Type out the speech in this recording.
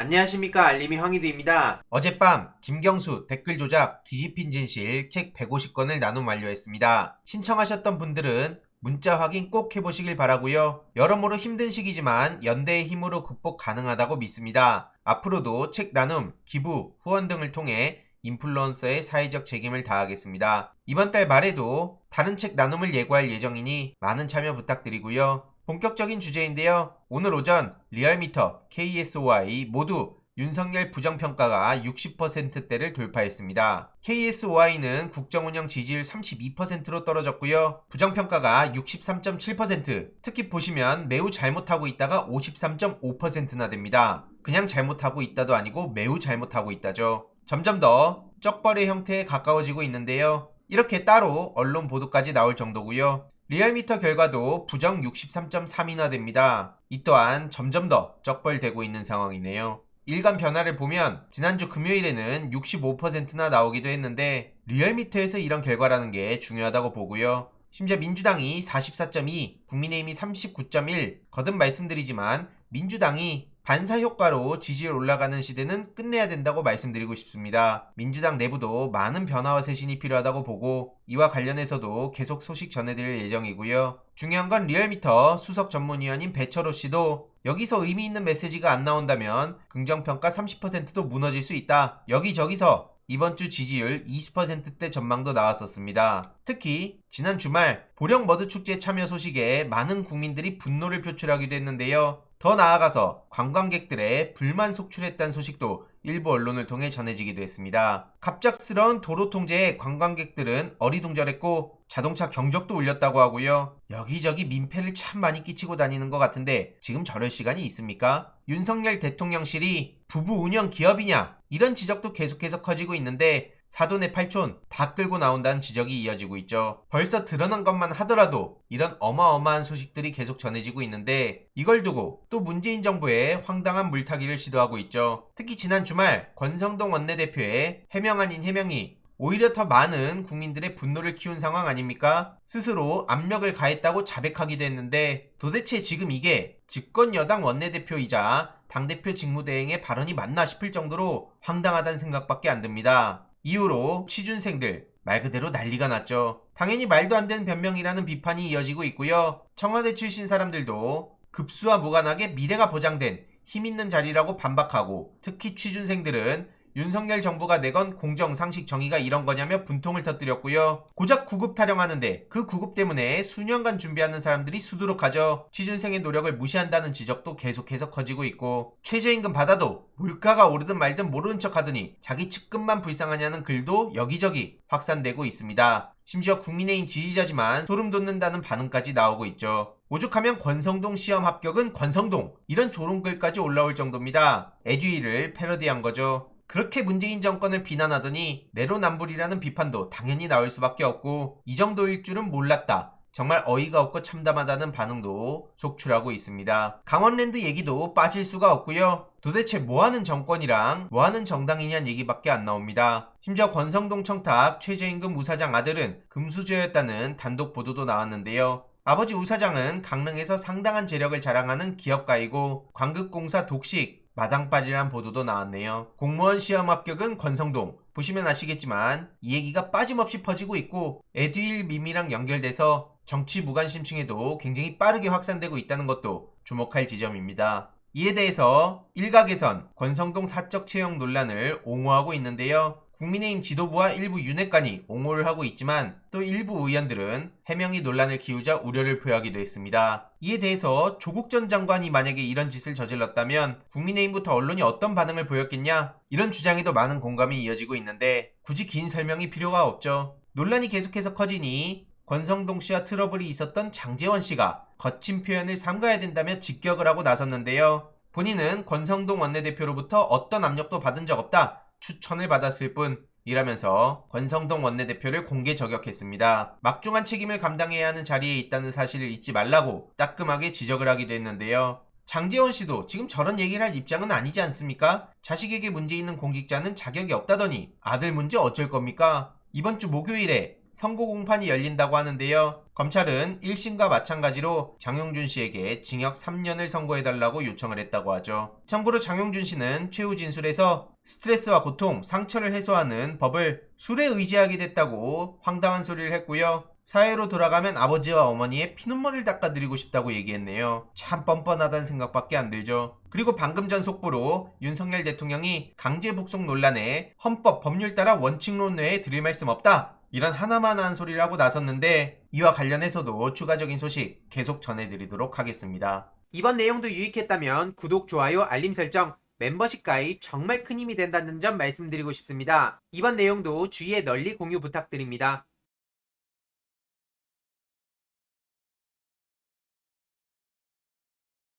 안녕하십니까, 알림이 황희두입니다. 어젯밤 김경수 댓글 조작 뒤집힌 진실 책 150권을 나눔 완료했습니다. 신청하셨던 분들은 문자 확인 꼭 해보시길 바라고요. 여러모로 힘든 시기지만 연대의 힘으로 극복 가능하다고 믿습니다. 앞으로도 책 나눔, 기부, 후원 등을 통해 인플루언서의 사회적 책임을 다하겠습니다. 이번 달 말에도 다른 책 나눔을 예고할 예정이니 많은 참여 부탁드리고요. 본격적인 주제인데요. 오늘 오전 리얼미터, KSOI 모두 윤석열 부정평가가 60%대를 돌파했습니다. KSOI는 국정운영 지지율 32%로 떨어졌고요. 부정평가가 63.7%, 특히 보시면 매우 잘못하고 있다가 53.5%나 됩니다. 그냥 잘못하고 있다도 아니고 매우 잘못하고 있다죠. 점점 더 쩍벌의 형태에 가까워지고 있는데요. 이렇게 따로 언론 보도까지 나올 정도고요. 리얼미터 결과도 부정 63.3이나 됩니다. 이 또한 점점 더 쩍벌되고 있는 상황이네요. 일간 변화를 보면 지난주 금요일에는 65%나 나오기도 했는데 리얼미터에서 이런 결과라는 게 중요하다고 보고요. 심지어 민주당이 44.2, 국민의힘이 39.1, 거듭 말씀드리지만 민주당이 반사 효과로 지지율 올라가는 시대는 끝내야 된다고 말씀드리고 싶습니다. 민주당 내부도 많은 변화와 쇄신이 필요하다고 보고 이와 관련해서도 계속 소식 전해드릴 예정이고요. 중요한 건 리얼미터 수석 전문위원인 배철호 씨도 여기서 의미 있는 메시지가 안 나온다면 긍정평가 30%도 무너질 수 있다. 여기저기서 이번 주 지지율 20%대 전망도 나왔었습니다. 특히 지난 주말 보령 머드축제 참여 소식에 많은 국민들이 분노를 표출하기도 했는데요. 더 나아가서 관광객들의 불만 속출했다는 소식도 일부 언론을 통해 전해지기도 했습니다. 갑작스러운 도로 통제에 관광객들은 어리둥절했고 자동차 경적도 울렸다고 하고요. 여기저기 민폐를 참 많이 끼치고 다니는 것 같은데 지금 저럴 시간이 있습니까? 윤석열 대통령실이 부부 운영 기업이냐? 이런 지적도 계속해서 커지고 있는데 사돈의 팔촌 다 끌고 나온다는 지적이 이어지고 있죠. 벌써 드러난 것만 하더라도 이런 어마어마한 소식들이 계속 전해지고 있는데 이걸 두고 또 문재인 정부의 황당한 물타기를 시도하고 있죠. 특히 지난 주말 권성동 원내대표의 해명 아닌 해명이 오히려 더 많은 국민들의 분노를 키운 상황 아닙니까? 스스로 압력을 가했다고 자백하기도 했는데 도대체 지금 이게 집권 여당 원내대표이자 당대표 직무대행의 발언이 맞나 싶을 정도로 황당하다는 생각밖에 안 듭니다. 이후로 취준생들 말 그대로 난리가 났죠. 당연히 말도 안 되는 변명이라는 비판이 이어지고 있고요. 청와대 출신 사람들도 급수와 무관하게 미래가 보장된 힘있는 자리라고 반박하고 특히 취준생들은 윤석열 정부가 내건 공정, 상식, 정의가 이런 거냐며 분통을 터뜨렸고요. 고작 구급 타령하는데 그 구급 때문에 수년간 준비하는 사람들이 수두룩하죠. 취준생의 노력을 무시한다는 지적도 계속해서 커지고 있고 최저임금 받아도 물가가 오르든 말든 모르는 척하더니 자기 측근만 불쌍하냐는 글도 여기저기 확산되고 있습니다. 심지어 국민의힘 지지자지만 소름 돋는다는 반응까지 나오고 있죠. 오죽하면 권성동 시험 합격은 권성동 이런 조롱글까지 올라올 정도입니다. 에듀이를 패러디한 거죠. 그렇게 문재인 정권을 비난하더니 내로남불이라는 비판도 당연히 나올 수밖에 없고 이 정도일 줄은 몰랐다. 정말 어이가 없고 참담하다는 반응도 속출하고 있습니다. 강원랜드 얘기도 빠질 수가 없고요. 도대체 뭐하는 정권이랑 뭐하는 정당이냐는 얘기밖에 안 나옵니다. 심지어 권성동 청탁 최저임금 우사장 아들은 금수저였다는 단독 보도도 나왔는데요. 아버지 우사장은 강릉에서 상당한 재력을 자랑하는 기업가이고 광급공사 독식 마당발이란 보도도 나왔네요. 공무원 시험 합격은 권성동. 보시면 아시겠지만 이 얘기가 빠짐없이 퍼지고 있고 에듀윌 밈이랑 연결돼서 정치 무관심층에도 굉장히 빠르게 확산되고 있다는 것도 주목할 지점입니다. 이에 대해서 일각에선 권성동 사적 채용 논란을 옹호하고 있는데요. 국민의힘 지도부와 일부 윤핵관이 옹호를 하고 있지만 또 일부 의원들은 해명이 논란을 키우자 우려를 표하기도 했습니다. 이에 대해서 조국 전 장관이 만약에 이런 짓을 저질렀다면 국민의힘부터 언론이 어떤 반응을 보였겠냐? 이런 주장에도 많은 공감이 이어지고 있는데 굳이 긴 설명이 필요가 없죠. 논란이 계속해서 커지니 권성동 씨와 트러블이 있었던 장제원 씨가 거친 표현을 삼가야 된다며 직격을 하고 나섰는데요. 본인은 권성동 원내대표로부터 어떤 압력도 받은 적 없다. 추천을 받았을 뿐 이라면서 권성동 원내대표를 공개 저격했습니다. 막중한 책임을 감당해야 하는 자리에 있다는 사실을 잊지 말라고 따끔하게 지적을 하기도 했는데요. 장제원 씨도 지금 저런 얘기를 할 입장은 아니지 않습니까? 자식에게 문제 있는 공직자는 자격이 없다더니 아들 문제 어쩔 겁니까? 이번 주 목요일에 선고 공판이 열린다고 하는데요. 검찰은 1심과 마찬가지로 장용준 씨에게 징역 3년을 선고해달라고 요청을 했다고 하죠. 참고로 장용준 씨는 최후 진술에서 스트레스와 고통, 상처를 해소하는 법을 술에 의지하게 됐다고 황당한 소리를 했고요. 사회로 돌아가면 아버지와 어머니의 피눈물을 닦아드리고 싶다고 얘기했네요. 참 뻔뻔하다는 생각밖에 안 들죠. 그리고 방금 전 속보로 윤석열 대통령이 강제 북송 논란에 헌법 법률 따라 원칙론 외에 드릴 말씀 없다, 이런 하나만한 소리를 하고 나섰는데, 이와 관련해서도 추가적인 소식 계속 전해드리도록 하겠습니다. 이번 내용도 유익했다면 구독, 좋아요, 알림 설정, 멤버십 가입 정말 큰 힘이 된다는 점 말씀드리고 싶습니다. 이번 내용도 주위에 널리 공유 부탁드립니다.